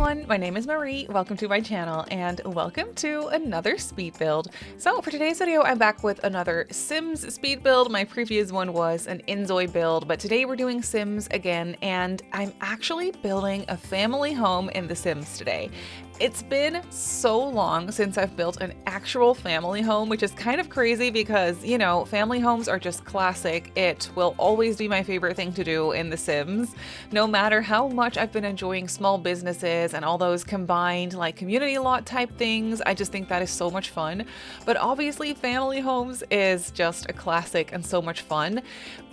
everyone, my name is Marie, welcome to my channel, and welcome to another speed build. So for today's video, I'm back with another Sims speed build. My previous one was an Inzoi build, but today we're doing Sims again, and I'm actually building a family home in The Sims today. It's been so long since I've built an actual family home, which is kind of crazy because, you know, family homes are just classic. It will always be my favorite thing to do in The Sims. No matter how much I've been enjoying small businesses and all those combined like community lot type things, I just think that is so much fun. But obviously family homes is just a classic and so much fun.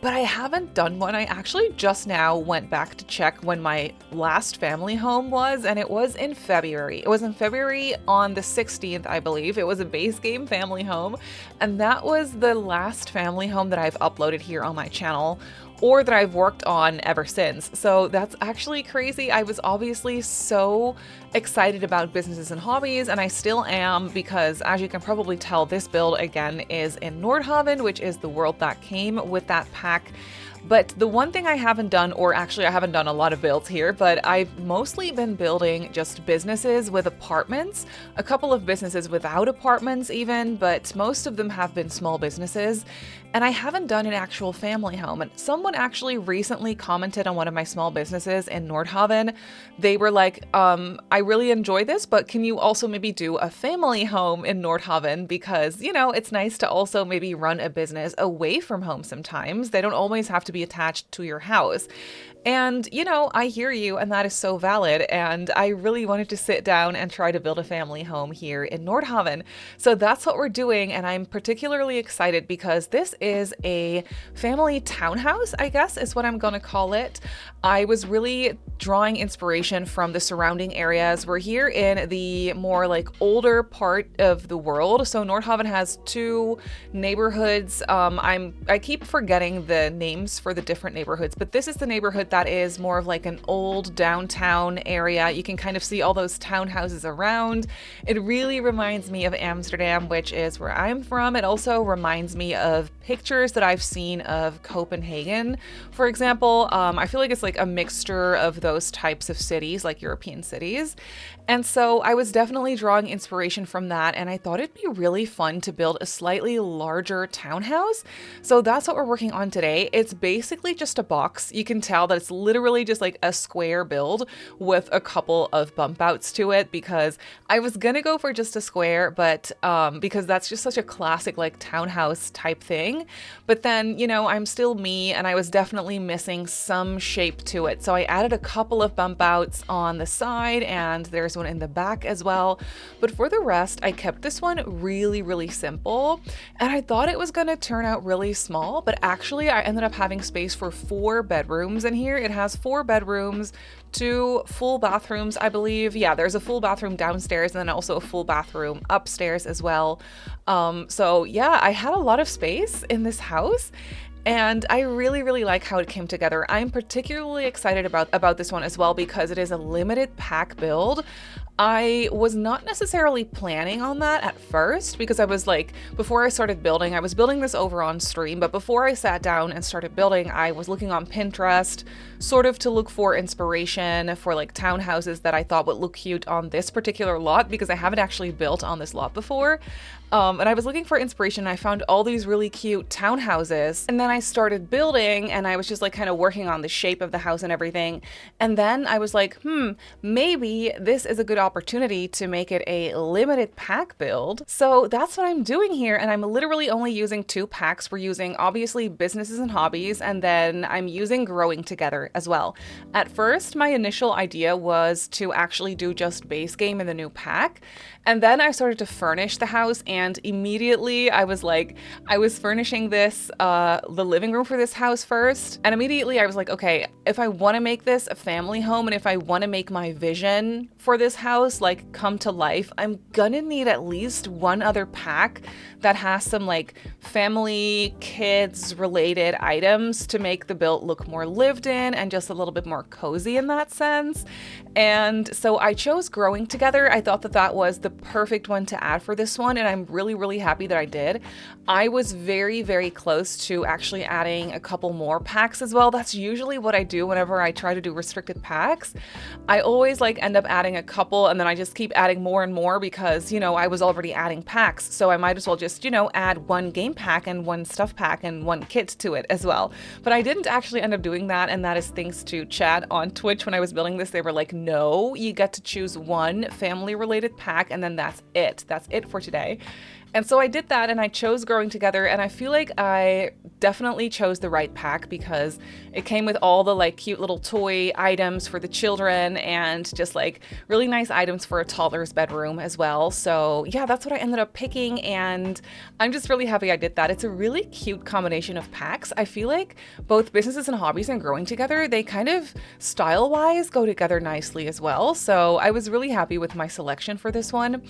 But I haven't done one. I actually just now went back to check when my last family home was, and it was in February. It was in February on the 16th, I believe. It was a base game family home, and that was the last family home that I've uploaded here on my channel, or that I've worked on ever since. So that's actually crazy. I was obviously so excited about businesses and hobbies, and I still am, because as you can probably tell, this build again is in Nordhaven, which is the world that came with that pack. But the one thing I haven't done, or actually I haven't done a lot of builds here, but I've mostly been building just businesses with apartments, a couple of businesses without apartments even, but most of them have been small businesses. And I haven't done an actual family home. And someone actually recently commented on one of my small businesses in Nordhaven. They were like, I really enjoy this, but can you also maybe do a family home in Nordhaven? Because, you know, it's nice to also maybe run a business away from home sometimes. They don't always have to be attached to your house. And, you know, I hear you, and that is so valid. And I really wanted to sit down and try to build a family home here in Nordhaven. So that's what we're doing. And I'm particularly excited because this is a family townhouse, I guess is what I'm going to call it. I was really drawing inspiration from the surrounding areas. We're here in the more like older part of the world. So Nordhaven has two neighborhoods. I keep forgetting the names for the different neighborhoods, but this is the neighborhood that is more of like an old downtown area. You can kind of see all those townhouses around. It really reminds me of Amsterdam, which is where I'm from. It also reminds me of pictures that I've seen of Copenhagen, for example. I feel like it's like a mixture of those types of cities, like European cities. And so I was definitely drawing inspiration from that, and I thought it'd be really fun to build a slightly larger townhouse. So that's what we're working on today. It's basically just a box. You can tell that it's literally just like a square build with a couple of bump outs to it, because I was gonna go for just a square, but because that's just such a classic like townhouse type thing. But then, you know, I'm still me, and I was definitely missing some shape to it. So I added a couple of bump outs on the side, and there's one in the back as well. But for the rest, I kept this one really, really simple. And I thought it was gonna turn out really small, but actually I ended up having space for 4 bedrooms in here. It has 4 bedrooms, 2 full bathrooms, I believe. Yeah, there's a full bathroom downstairs and then also a full bathroom upstairs as well. So yeah, I had a lot of space in this house. And I really, really like how it came together. I'm particularly excited about this one as well because it is a limited pack build. I was not necessarily planning on that at first because I was like, before I started building, I was building this over on stream, but before I sat down and started building, I was looking on Pinterest sort of to look for inspiration for like townhouses that I thought would look cute on this particular lot because I haven't actually built on this lot before. And I was looking for inspiration, and I found all these really cute townhouses. And then I started building, and I was just like kind of working on the shape of the house and everything. And then I was like, maybe this is a good opportunity to make it a limited pack build. So that's what I'm doing here. And I'm literally only using 2 packs. We're using obviously businesses and hobbies, and then I'm using growing together as well. At first, my initial idea was to actually do just base game in the new pack. And then I started to furnish the house, and immediately I was like, I was furnishing this, the living room for this house first. And immediately I was like, okay, if I want to make this a family home, and if I want to make my vision for this house like come to life, I'm gonna need at least one other pack that has some like family, kids related items to make the build look more lived in and just a little bit more cozy in that sense. And so I chose growing together. I thought that that was the the perfect one to add for this one, and I'm really, really happy that I did. I was very, very close to actually adding a couple more packs as well. That's usually what I do whenever I try to do restricted packs. I always like end up adding a couple, and then I just keep adding more and more because, you know, I was already adding packs, so I might as well just, you know, add one game pack and one stuff pack and one kit to it as well. But I didn't actually end up doing that, and that is thanks to chat on Twitch. When I was building this, they were like, no, you get to choose one family related pack, and then that's it for today. And so I did that, and I chose Growing Together, and I feel like I definitely chose the right pack because it came with all the like cute little toy items for the children and just like really nice items for a toddler's bedroom as well. So yeah, that's what I ended up picking, and I'm just really happy I did that. It's a really cute combination of packs. I feel like both Businesses and Hobbies and Growing Together, they kind of style-wise go together nicely as well. So I was really happy with my selection for this one.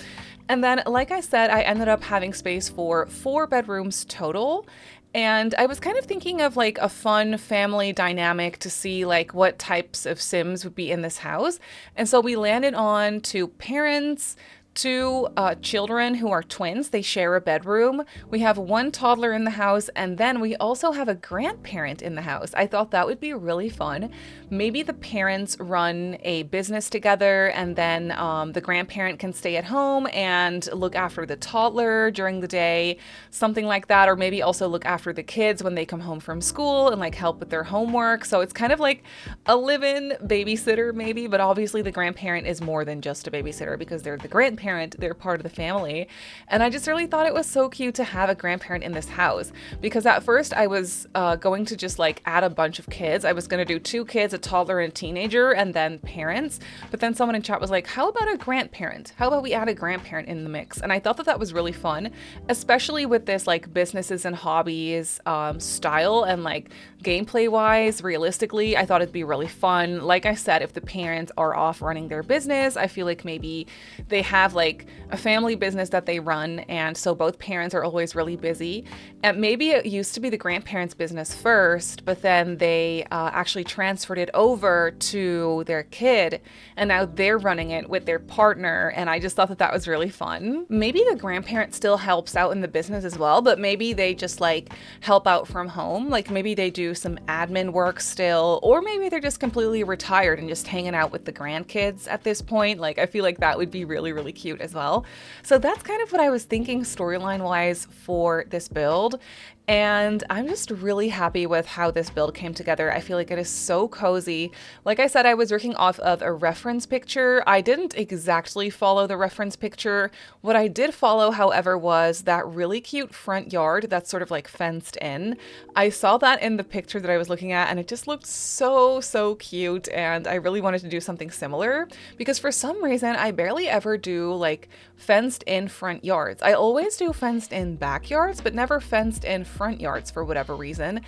And then, like I said, I ended up having space for 4 bedrooms total. And I was kind of thinking of like a fun family dynamic to see like what types of Sims would be in this house. And so we landed on 2 parents, 2 children who are twins. They share a bedroom. We have 1 toddler in the house, and then we also have a grandparent in the house. I thought that would be really fun. Maybe the parents run a business together, and then the grandparent can stay at home and look after the toddler during the day, something like that. Or maybe also look after the kids when they come home from school and like help with their homework. So it's kind of like a live-in babysitter maybe, but obviously the grandparent is more than just a babysitter because they're the grandparent. They're part of the family. And I just really thought it was so cute to have a grandparent in this house, because at first I was going to just like add a bunch of kids. I was going to do 2 kids, a toddler and a teenager, and then parents. But then someone in chat was like, how about a grandparent? How about we add a grandparent in the mix? And I thought that that was really fun, especially with this like Businesses and Hobbies style and like gameplay wise, realistically, I thought it'd be really fun. Like I said, if the parents are off running their business, I feel like maybe they have like a family business that they run, and so both parents are always really busy. And maybe it used to be the grandparents' business first, but then they actually transferred it over to their kid, and now they're running it with their partner. And I just thought that that was really fun. Maybe the grandparent still helps out in the business as well, but maybe they just like help out from home. Like maybe they do some admin work still, or maybe they're just completely retired and just hanging out with the grandkids at this point. Like I feel like that would be really, really cute as well. So that's kind of what I was thinking storyline wise for this build. And I'm just really happy with how this build came together. I feel like it is so cozy. Like I said, I was working off of a reference picture. I didn't exactly follow the reference picture. What I did follow, however, was that really cute front yard that's sort of like fenced in. I saw that in the picture that I was looking at, and it just looked so, so cute. And I really wanted to do something similar because for some reason, I barely ever do like fenced in front yards. I always do fenced in backyards, but never fenced in front yards for whatever reason.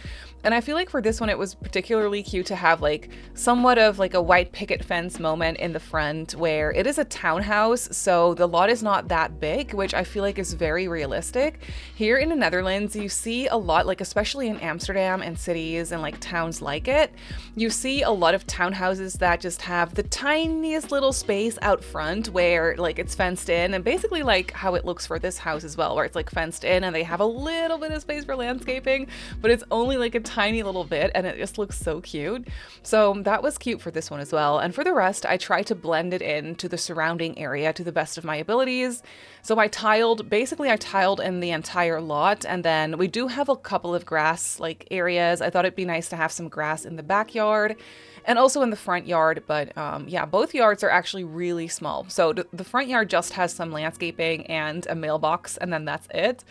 And I feel like for this one, it was particularly cute to have like somewhat of like a white picket fence moment in the front where it is a townhouse. So the lot is not that big, which I feel like is very realistic. Here in the Netherlands, you see a lot, like especially in Amsterdam and cities and like towns like it, you see a lot of townhouses that just have the tiniest little space out front where like it's fenced in, and basically like how it looks for this house as well, where it's like fenced in and they have a little bit of space for landscaping, but it's only like a tiny little bit, and it just looks so cute. So that was cute for this one as well. And for the rest, I tried to blend it into the surrounding area to the best of my abilities. So I tiled in the entire lot, and then we do have a couple of grass like areas. I thought it'd be nice to have some grass in the backyard and also in the front yard, but yeah, both yards are actually really small. So the front yard just has some landscaping and a mailbox, and then that's it.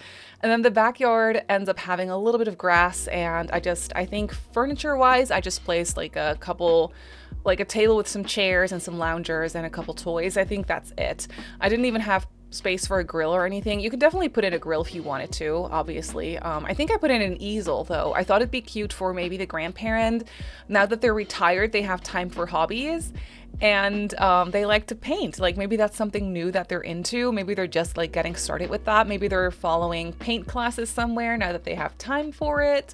And then the backyard ends up having a little bit of grass, and I think furniture-wise, I just placed like a couple, like a table with some chairs and some loungers and a couple toys. I think that's it. I didn't even have space for a grill or anything. You could definitely put in a grill if you wanted to, obviously. I think I put in an easel though. I thought it'd be cute for maybe the grandparent. Now that they're retired, they have time for hobbies. and they like to paint. Like maybe that's something new that they're into. Maybe they're just like getting started with that. Maybe they're following paint classes somewhere now that they have time for it.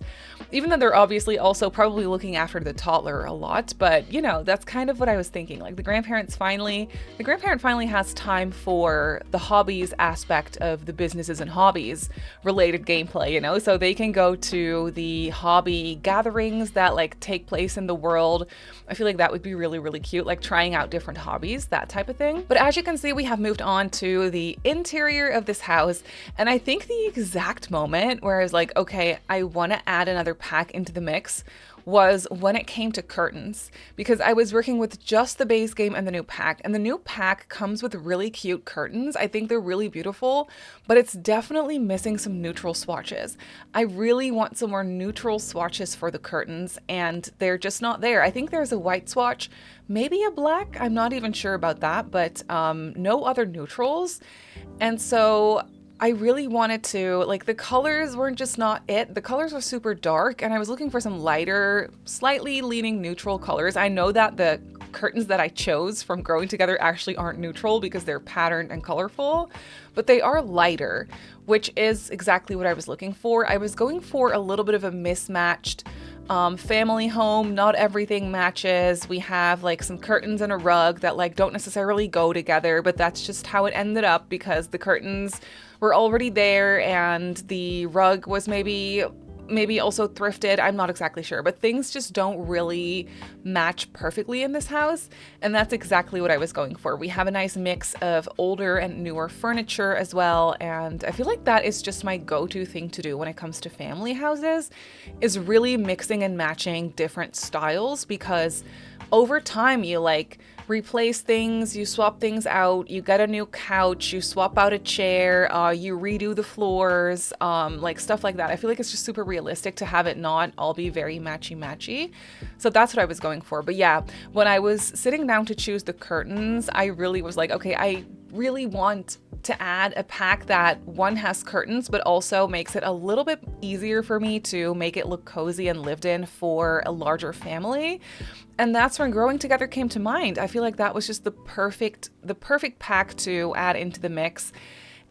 Even though they're obviously also probably looking after the toddler a lot, but you know, that's kind of what I was thinking. Like the grandparent finally has time for the hobbies aspect of the businesses and hobbies related gameplay, you know, so they can go to the hobby gatherings that like take place in the world. I feel like that would be really, really cute, like trying out different hobbies, that type of thing. But as you can see, we have moved on to the interior of this house. And I think the exact moment where I was like, okay, I want to add another pack into the mix was when it came to curtains, because I was working with just the base game and the new pack, and the new pack comes with really cute curtains. I think they're really beautiful, but it's definitely missing some neutral swatches. I really want some more neutral swatches for the curtains, and they're just not there. I think there's a white swatch, maybe a black, I'm not even sure about that, but no other neutrals. And so I really wanted to, like, the colors weren't just not it. The colors were super dark, and I was looking for some lighter, slightly leaning neutral colors. I know that the curtains that I chose from Growing Together actually aren't neutral because they're patterned and colorful, but they are lighter, which is exactly what I was looking for. I was going for a little bit of a mismatched family home. Not everything matches. We have like some curtains and a rug that like don't necessarily go together, but that's just how it ended up because the curtains were already there and the rug was maybe also thrifted. I'm not exactly sure, but things just don't really match perfectly in this house. And that's exactly what I was going for. We have a nice mix of older and newer furniture as well. And I feel like that is just my go-to thing to do when it comes to family houses, is really mixing and matching different styles, because over time you like replace things, you swap things out, you get a new couch, you swap out a chair, you redo the floors, like stuff like that. I feel like it's just super realistic to have it not all be very matchy. So that's what I was going for. But yeah, when I was sitting down to choose the curtains, I really was like, okay, I really want to add a pack that one has curtains, but also makes it a little bit easier for me to make it look cozy and lived in for a larger family. And that's when Growing Together came to mind. I feel like that was just the perfect pack to add into the mix.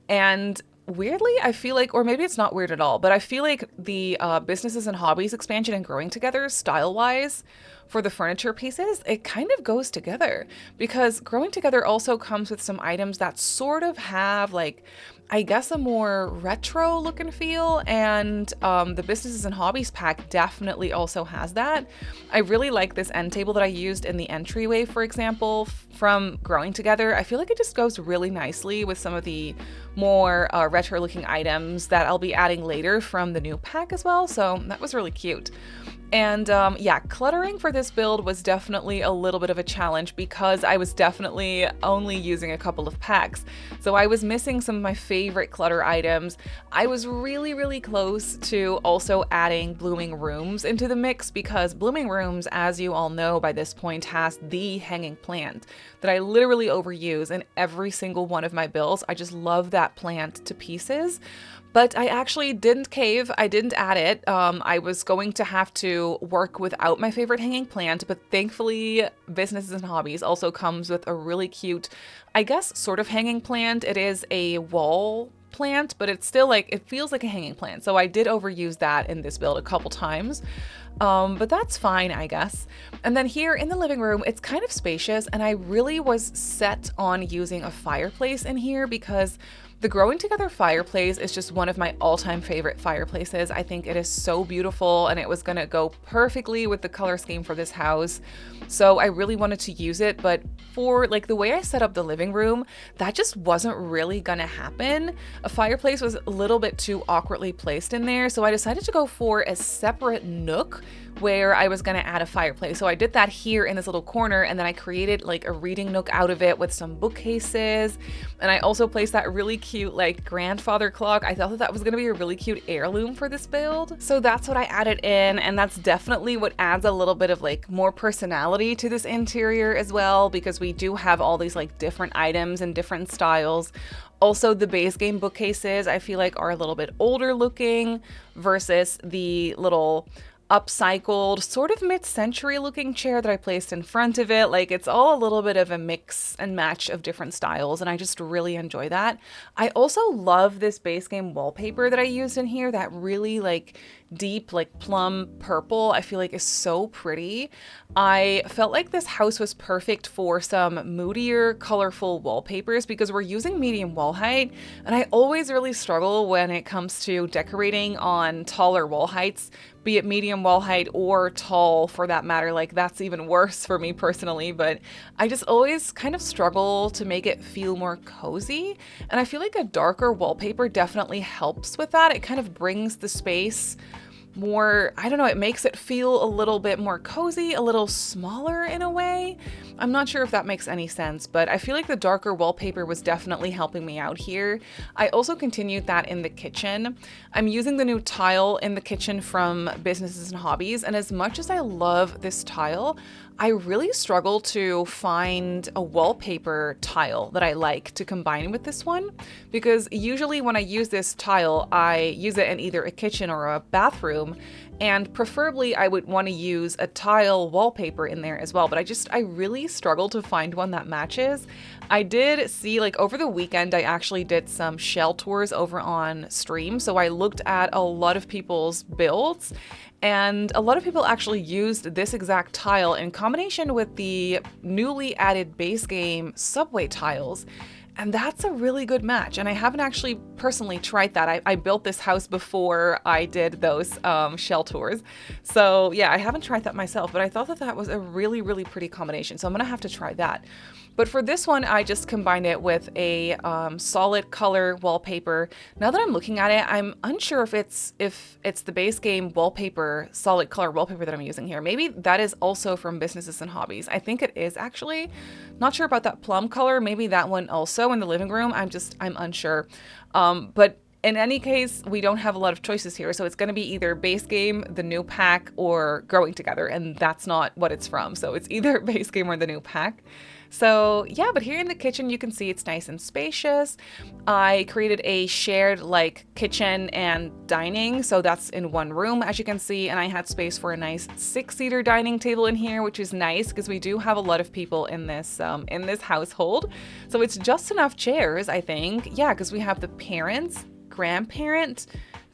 And weirdly, I feel like, or maybe it's not weird at all, but I feel like the businesses and hobbies expansion and Growing Together style-wise for the furniture pieces, it kind of goes together, because Growing Together also comes with some items that sort of have like, I guess, a more retro look and feel, and the businesses and hobbies pack definitely also has that. I really like this end table that I used in the entryway, for example, from Growing Together. I feel like it just goes really nicely with some of the more retro looking items that I'll be adding later from the new pack as well, so that was really cute. And yeah, cluttering for this build was definitely a little bit of a challenge because I was definitely only using a couple of packs. So I was missing some of my favorite clutter items. I was really, really close to also adding Blooming Rooms into the mix, because Blooming Rooms, as you all know by this point, has the hanging plant that I literally overuse in every single one of my builds. I just love that plant to pieces. But I actually didn't cave. I didn't add it. I was going to have to work without my favorite hanging plant, but thankfully Businesses and Hobbies also comes with a really cute, I guess, sort of hanging plant. It is a wall plant, but it's still like, it feels like a hanging plant. So I did overuse that in this build a couple times. But that's fine, I guess. And then here in the living room, it's kind of spacious, and I really was set on using a fireplace in here because the Growing Together fireplace is just one of my all-time favorite fireplaces. I think it is so beautiful, and it was gonna go perfectly with the color scheme for this house. So I really wanted to use it, but for like the way I set up the living room, that just wasn't really gonna happen. A fireplace was a little bit too awkwardly placed in there, so I decided to go for a separate nook where I was gonna add a fireplace. So I did that here in this little corner, and then I created like a reading nook out of it with some bookcases. And I also placed that really cute like grandfather clock. I thought that that was gonna be a really cute heirloom for this build. So that's what I added in, and that's definitely what adds a little bit of like more personality to this interior as well, because we do have all these like different items and different styles. Also, the base game bookcases I feel like are a little bit older looking versus the little upcycled, sort of mid-century looking chair that I placed in front of it. Like, it's all a little bit of a mix and match of different styles, and I just really enjoy that. I also love this base game wallpaper that I used in here, that really like deep like plum purple. I feel like is so pretty. I felt like this house was perfect for some moodier, colorful wallpapers because we're using medium wall height, and I always really struggle when it comes to decorating on taller wall heights, be it medium wall height or tall for that matter. Like, that's even worse for me personally, but I just always kind of struggle to make it feel more cozy. And I feel like a darker wallpaper definitely helps with that. It kind of brings the space more, I don't know, it makes it feel a little bit more cozy, a little smaller in a way. I'm not sure if that makes any sense, but I feel like the darker wallpaper was definitely helping me out here. I also continued that in the kitchen. I'm using the new tile in the kitchen from Businesses and Hobbies, and as much as I love this tile, I really struggle to find a wallpaper tile that I like to combine with this one, because usually when I use this tile, I use it in either a kitchen or a bathroom, and preferably I would want to use a tile wallpaper in there as well, but I really struggle to find one that matches. I did see, like, over the weekend, I actually did some shell tours over on stream, so I looked at a lot of people's builds, and a lot of people actually used this exact tile in combination with the newly added base game subway tiles. And that's a really good match. And I haven't actually personally tried that. I built this house before I did those shell tours. So yeah, I haven't tried that myself, but I thought that that was a really, really pretty combination. So I'm gonna have to try that. But for this one, I just combined it with a solid color wallpaper. Now that I'm looking at it, I'm unsure if it's the base game wallpaper, solid color wallpaper that I'm using here. Maybe that is also from Businesses and Hobbies. I think it is actually. Not sure about that plum color. Maybe that one also in the living room. I'm unsure. But in any case, we don't have a lot of choices here, so it's going to be either base game, the new pack, or growing together, and that's not what it's from. So it's either base game or the new pack. So yeah, but here in the kitchen, you can see it's nice and spacious. I created a shared like kitchen and dining, so that's in one room, as you can see, and I had space for a nice 6-seater dining table in here, which is nice because we do have a lot of people in this household. So it's just enough chairs, I think. Yeah, because we have the parents, grandparent,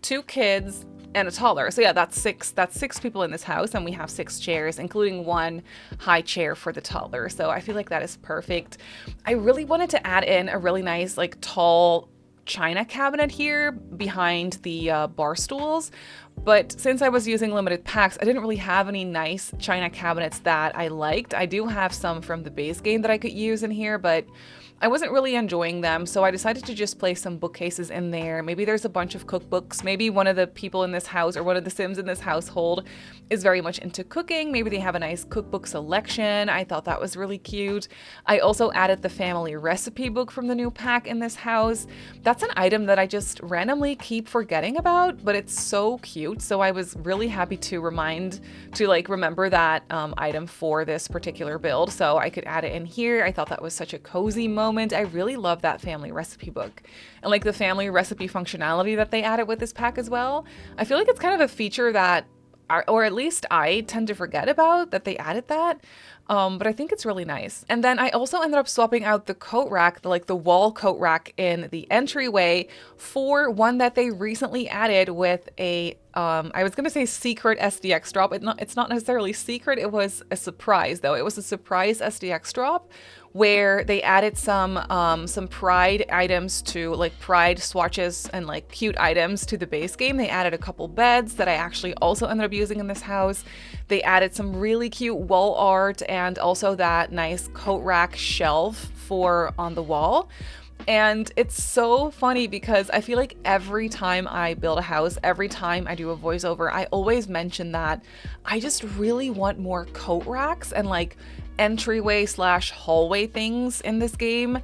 2 kids, and a toddler. So yeah, that's six people in this house, and we have 6 chairs, including 1 high chair for the toddler. So I feel like that is perfect. I really wanted to add in a really nice, like, tall china cabinet here behind the bar stools, but since I was using limited packs, I didn't really have any nice china cabinets that I liked. I do have some from the base game that I could use in here, but I wasn't really enjoying them, so I decided to just place some bookcases in there. Maybe there's a bunch of cookbooks. Maybe one of the people in this house, or one of the Sims in this household, is very much into cooking. Maybe they have a nice cookbook selection. I thought that was really cute. I also added the family recipe book from the new pack in this house. That's an item that I just randomly keep forgetting about, but it's so cute. So I was really happy to remember that item for this particular build, so I could add it in here. I thought that was such a cozy moment. I really love that family recipe book, and like the family recipe functionality that they added with this pack as well. I feel like it's kind of a feature that, or at least I tend to forget about, that they added that. But I think it's really nice. And then I also ended up swapping out the coat rack, the wall coat rack in the entryway, for one that they recently added with a, I was going to say secret SDX drop. It's not necessarily secret. It was a surprise though. It was a surprise SDX drop where they added some pride items to, like, pride swatches and like cute items to the base game. They added a couple beds that I actually also ended up using in this house. They added some really cute wall art and also that nice coat rack shelf for on the wall. And it's so funny because I feel like every time I build a house, every time I do a voiceover, I always mention that I just really want more coat racks and like entryway / hallway things in this game.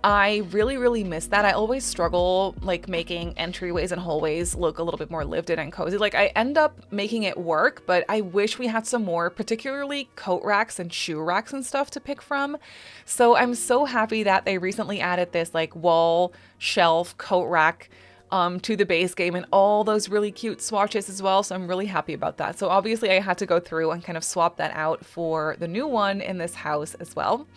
I really, really miss that. I always struggle like making entryways and hallways look a little bit more lived in and cozy. Like, I end up making it work, but I wish we had some more, particularly coat racks and shoe racks and stuff to pick from. So I'm so happy that they recently added this like wall shelf coat rack to the base game and all those really cute swatches as well. So I'm really happy about that. So obviously I had to go through and kind of swap that out for the new one in this house as well.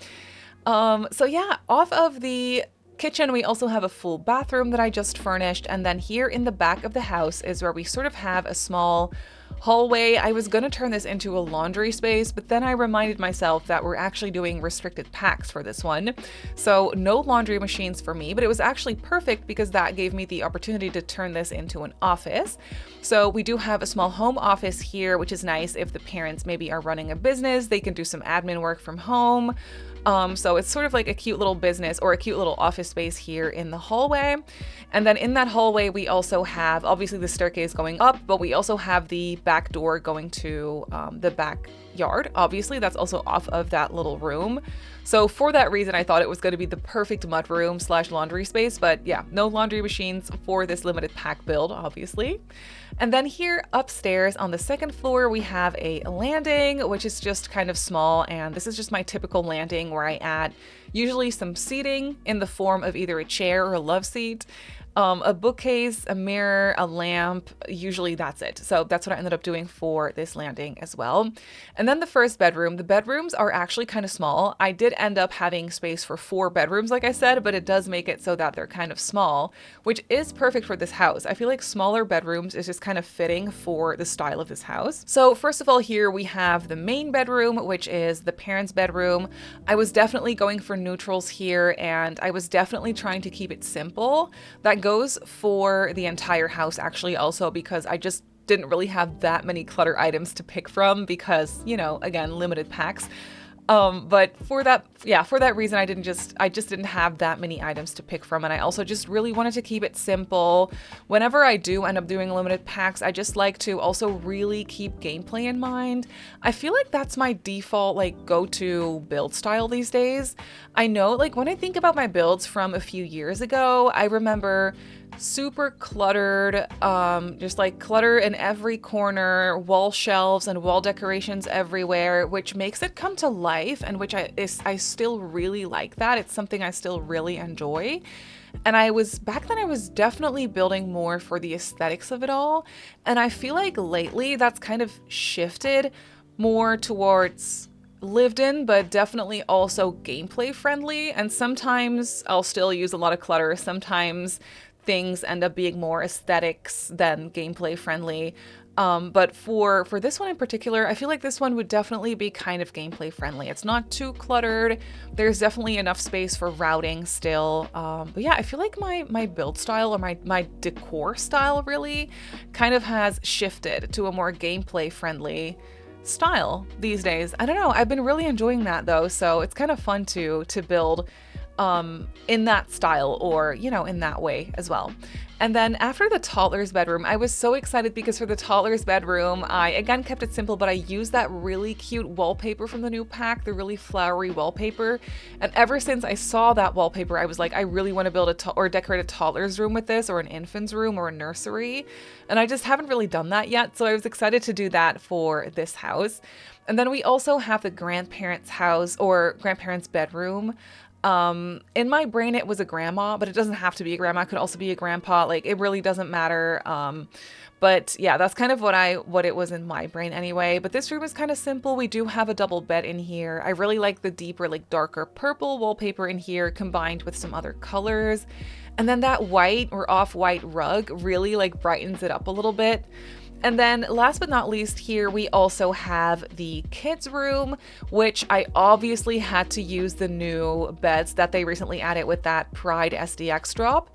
So yeah, off of the kitchen, we also have a full bathroom that I just furnished. And then here in the back of the house is where we sort of have a small hallway. I was going to turn this into a laundry space, but then I reminded myself that we're actually doing restricted packs for this one. So no laundry machines for me, but it was actually perfect because that gave me the opportunity to turn this into an office. So we do have a small home office here, which is nice if the parents maybe are running a business, they can do some admin work from home. So it's sort of like a cute little business or a cute little office space here in the hallway. And then in that hallway, we also have obviously the staircase going up, but we also have the back door going to the backyard. Obviously, that's also off of that little room. So for that reason, I thought it was going to be the perfect mud room / laundry space. But yeah, no laundry machines for this limited pack build, obviously. And then here upstairs on the second floor, we have a landing, which is just kind of small. And this is just my typical landing where I add usually some seating in the form of either a chair or a love seat, a bookcase, a mirror, a lamp. Usually that's it. So that's what I ended up doing for this landing as well. And then the first bedroom, the bedrooms are actually kind of small. I did end up having space for 4 bedrooms, like I said, but it does make it so that they're kind of small, which is perfect for this house. I feel like smaller bedrooms is just kind of fitting for the style of this house. So first of all, here we have the main bedroom, which is the parents' bedroom. I was definitely going for neutrals here, and I was definitely trying to keep it simple. That goes for the entire house actually also, because I just didn't really have that many clutter items to pick from because, you know, again, limited packs. But for that reason, I just didn't have that many items to pick from. And I also just really wanted to keep it simple. Whenever I do end up doing limited packs, I just like to also really keep gameplay in mind. I feel like that's my default, like, go-to build style these days. I know, like, when I think about my builds from a few years ago, I remember super cluttered, just like clutter in every corner, wall shelves and wall decorations everywhere, which makes it come to life, and which I still really like that. It's something I still really enjoy. And back then I was definitely building more for the aesthetics of it all. And I feel like lately that's kind of shifted more towards lived in, but definitely also gameplay friendly. And sometimes I'll still use a lot of clutter. Sometimes things end up being more aesthetics than gameplay friendly. But for this one in particular, I feel like this one would definitely be kind of gameplay friendly. It's not too cluttered. There's definitely enough space for routing still. But yeah, I feel like my build style or my decor style really kind of has shifted to a more gameplay friendly style these days. I don't know. I've been really enjoying that though. So it's kind of fun to build in that style, or, you know, in that way as well. And then after the toddler's bedroom, I was so excited because for the toddler's bedroom, I again kept it simple, but I used that really cute wallpaper from the new pack, the really flowery wallpaper. And ever since I saw that wallpaper, I was like, I really want to build or decorate a toddler's room with this, or an infant's room, or a nursery. And I just haven't really done that yet. So I was excited to do that for this house. And then we also have the grandparents' house, or grandparents' bedroom. In my brain, it was a grandma, but it doesn't have to be a grandma. It could also be a grandpa. Like, it really doesn't matter. But yeah, that's kind of what it was in my brain anyway. But this room is kind of simple. We do have a double bed in here. I really like the deeper, like darker purple wallpaper in here combined with some other colors. And then that white or off-white rug really like brightens it up a little bit. And then last but not least, here we also have the kids' room, which I obviously had to use the new beds that they recently added with that Pride SDX drop.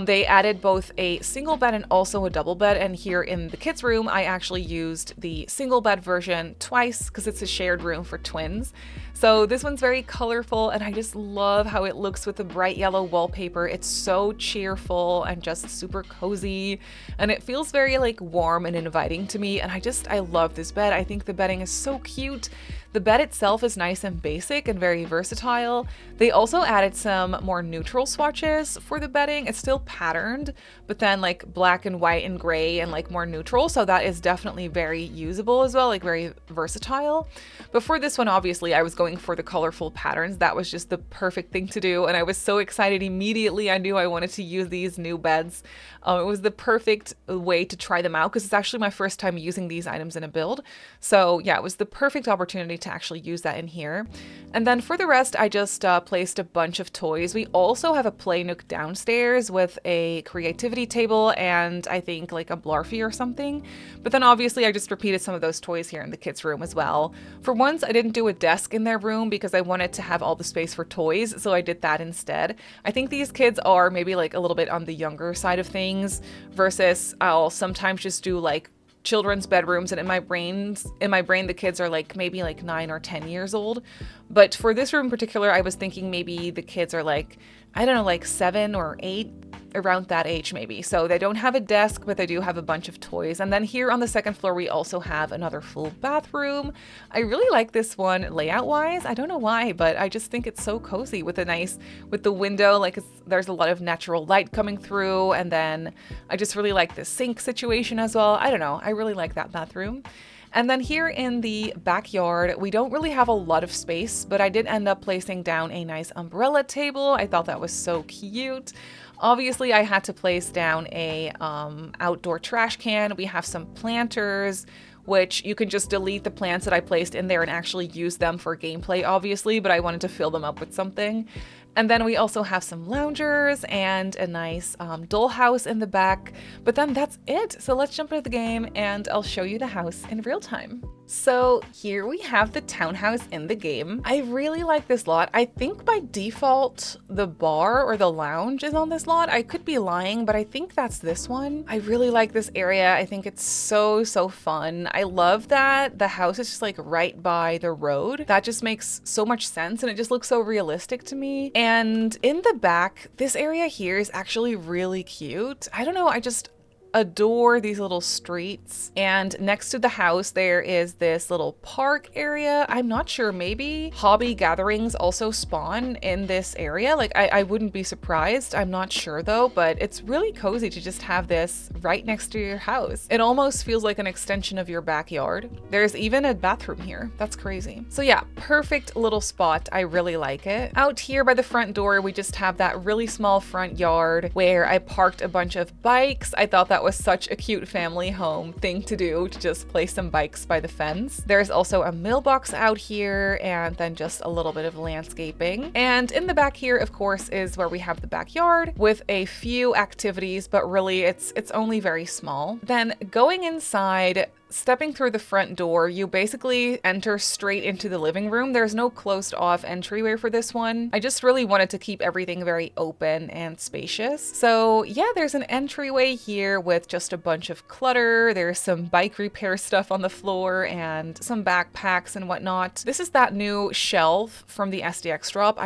They added both a single bed and also a double bed, and here in the kids' room, I actually used the single bed version twice because it's a shared room for twins. So this one's very colorful, and I just love how it looks with the bright yellow wallpaper. It's so cheerful and just super cozy, and it feels very like warm and inviting to me, and I love this bed. I think the bedding is so cute. The bed itself is nice and basic and very versatile. They also added some more neutral swatches for the bedding. It's still patterned, but then like black and white and gray and like more neutral. So that is definitely very usable as well, like very versatile. But for this one, obviously, I was going for the colorful patterns. That was just the perfect thing to do. And I was so excited immediately. I knew I wanted to use these new beds. It was the perfect way to try them out because it's actually my first time using these items in a build. So yeah, it was the perfect opportunity to actually use that in here. And then for the rest, I just placed a bunch of toys. We also have a play nook downstairs with a creativity table and I think like a Blarfy or something. But then obviously I just repeated some of those toys here in the kids' room as well. For once, I didn't do a desk in their room because I wanted to have all the space for toys, so I did that instead. I think these kids are maybe like a little bit on the younger side of things versus I'll sometimes just do like children's bedrooms, and in my brain the kids are like maybe like 9 or 10 years old. But for this room in particular, I was thinking maybe the kids are like, I don't know, like 7 or 8, around that age maybe. So they don't have a desk, but they do have a bunch of toys. And then here on the second floor, we also have another full bathroom. I really like this one layout wise. I don't know why, but I just think it's so cozy with the window, like there's a lot of natural light coming through. And then I just really like the sink situation as well. I don't know. I really like that bathroom. And then here in the backyard, we don't really have a lot of space, but I did end up placing down a nice umbrella table. I thought that was so cute. Obviously, I had to place down a outdoor trash can. We have some planters, which you can just delete the plants that I placed in there and actually use them for gameplay, obviously, but I wanted to fill them up with something. And then we also have some loungers and a nice dollhouse in the back, but then that's it. So let's jump into the game and I'll show you the house in real time. So here we have the townhouse in the game. I really like this lot. I think by default, the bar or the lounge is on this lot. I could be lying, but I think that's this one. I really like this area. I think it's so fun. I love that the house is just like right by the road. That just makes so much sense and it just looks so realistic to me. And in the back, this area here is actually really cute. I don't know, I just adore these little streets. And next to the house there is this little park area. I'm not sure, maybe hobby gatherings also spawn in this area. Like I wouldn't be surprised. I'm not sure though, but it's really cozy to just have this right next to your house. It almost feels like an extension of your backyard. There's even a bathroom here. That's crazy. So yeah, perfect little spot. I really like it. Out here by the front door, we just have that really small front yard where I parked a bunch of bikes. I thought that was such a cute family home thing to do, to just place some bikes by the fence. There's also a mailbox out here and then just a little bit of landscaping. And in the back here, of course, is where we have the backyard with a few activities, but really it's only very small. Then going inside, stepping through the front door, you basically enter straight into the living room. There's no closed off entryway for this one. I just really wanted to keep everything very open and spacious. So yeah, there's an entryway here with just a bunch of clutter. There's some bike repair stuff on the floor and some backpacks and whatnot. This is that new shelf from the SDX drop.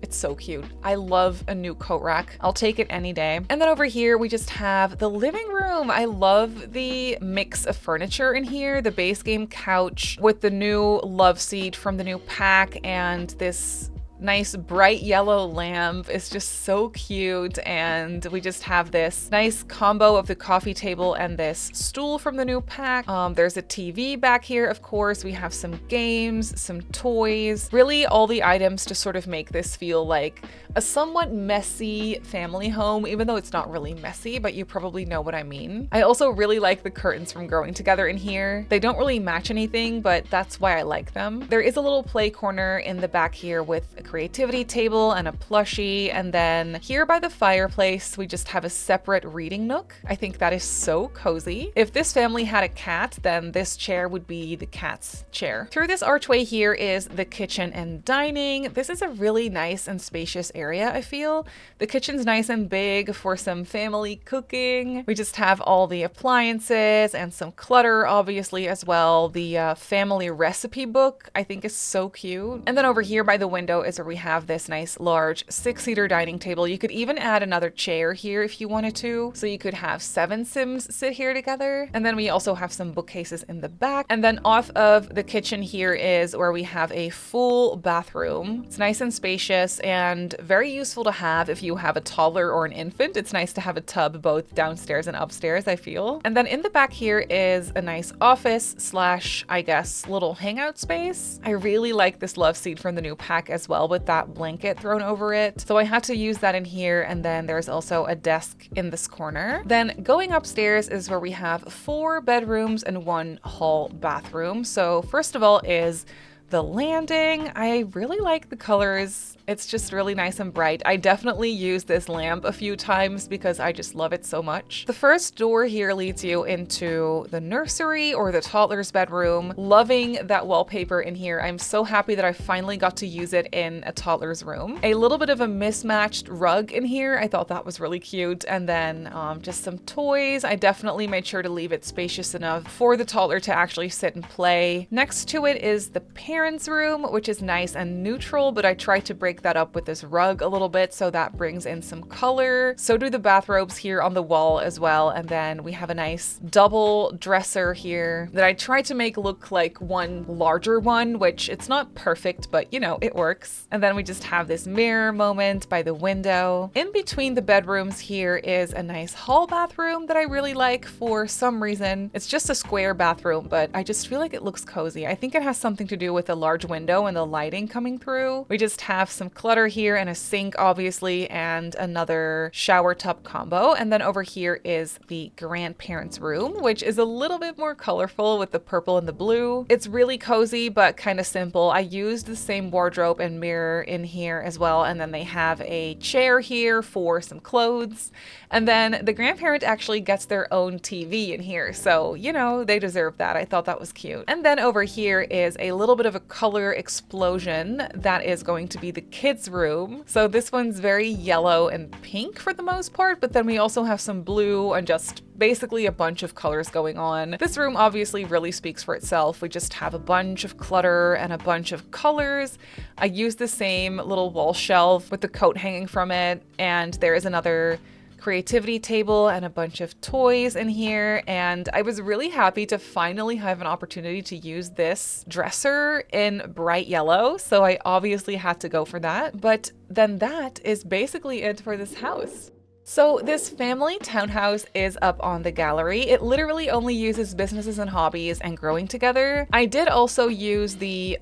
It's so cute. I love a new coat rack. I'll take it any day. And then over here, we just have the living room. I love the mix of furniture in here, the base game couch with the new love seat from the new pack and this nice bright yellow lamp is just so cute. And we just have this nice combo of the coffee table and this stool from the new pack. There's a TV back here, of course. We have some games, some toys, really all the items to sort of make this feel like a somewhat messy family home, even though it's not really messy, but you probably know what I mean. I also really like the curtains from Growing Together in here. They don't really match anything, but that's why I like them. There is a little play corner in the back here with a creativity table and a plushie. And then here by the fireplace, we just have a separate reading nook. I think that is so cozy. If this family had a cat, then this chair would be the cat's chair. Through this archway here is the kitchen and dining. This is a really nice and spacious area, I feel. The kitchen's nice and big for some family cooking. We just have all the appliances and some clutter, obviously, as well. The family recipe book, I think, is so cute. And then over here by the window is is where we have this nice large 6-seater dining table. You could even add another chair here if you wanted to. So you could have 7 Sims sit here together. And then we also have some bookcases in the back. And then off of the kitchen here is where we have a full bathroom. It's nice and spacious and very useful to have if you have a toddler or an infant. It's nice to have a tub both downstairs and upstairs, I feel. And then in the back here is a nice office slash, I guess, little hangout space. I really like this love seat from the new pack as well with that blanket thrown over it. So I had to use that in here. And then there's also a desk in this corner. Then going upstairs is where we have 4 bedrooms and 1 hall bathroom. So first of all is the landing. I really like the colors. It's just really nice and bright. I definitely used this lamp a few times because I just love it so much. The first door here leads you into the nursery or the toddler's bedroom. Loving that wallpaper in here. I'm so happy that I finally got to use it in a toddler's room. A little bit of a mismatched rug in here. I thought that was really cute. And then just some toys. I definitely made sure to leave it spacious enough for the toddler to actually sit and play. Next to it is the parents' room, which is nice and neutral, but I tried to break that up with this rug a little bit so that brings in some color. So do the bathrobes here on the wall as well. And then we have a nice double dresser here that I tried to make look like one larger one, which it's not perfect, but you know, it works. And then we just have this mirror moment by the window. In between the bedrooms here is a nice hall bathroom that I really like for some reason. It's just a square bathroom, but I just feel like it looks cozy. I think it has something to do with the large window and the lighting coming through. We just have some clutter here and a sink, obviously, and another shower tub combo. And then over here is the grandparents' room, which is a little bit more colorful with the purple and the blue. It's really cozy, but kind of simple. I used the same wardrobe and mirror in here as well. And then they have a chair here for some clothes. And then the grandparent actually gets their own TV in here. So, you know, they deserve that. I thought that was cute. And then over here is a little bit of a color explosion that is going to be the kids' room. So this one's very yellow and pink for the most part, but then we also have some blue and just basically a bunch of colors going on. This room obviously really speaks for itself. We just have a bunch of clutter and a bunch of colors. I used the same little wall shelf with the coat hanging from it, and there is another creativity table and a bunch of toys in here. And I was really happy to finally have an opportunity to use this dresser in bright yellow. So I obviously had to go for that. But then that is basically it for this house. So this family townhouse is up on the gallery. It literally only uses businesses and hobbies and growing together. I did also use the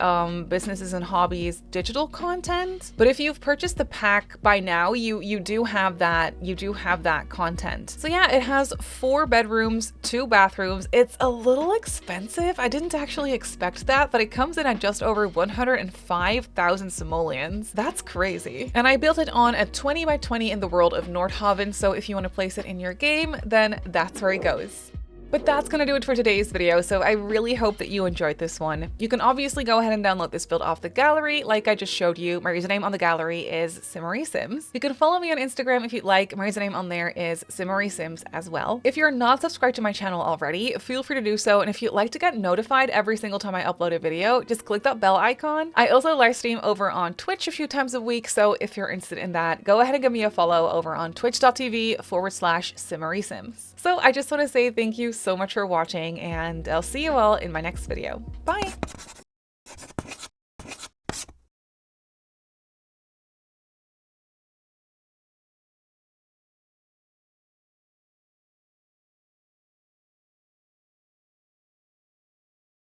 businesses and hobbies digital content, but if you've purchased the pack by now, you do have that content. So yeah, it has 4 bedrooms, 2 bathrooms. It's a little expensive. I didn't actually expect that, but it comes in at just over 105,000 simoleons. That's crazy. And I built it on a 20 by 20 in the world of Nordhaven. So if you want to place it in your game, then that's where it goes. But that's gonna do it for today's video, so I really hope that you enjoyed this one. You can obviously go ahead and download this build off the gallery, like I just showed you. My username on the gallery is SimmerySims. You can follow me on Instagram if you'd like. My username on there is SimmerySims as well. If you're not subscribed to my channel already, feel free to do so, and if you'd like to get notified every single time I upload a video, just click that bell icon. I also live stream over on Twitch a few times a week, so if you're interested in that, go ahead and give me a follow over on twitch.tv/SimmerySims. So I just want to say thank you so much for watching, and I'll see you all in my next video. Bye!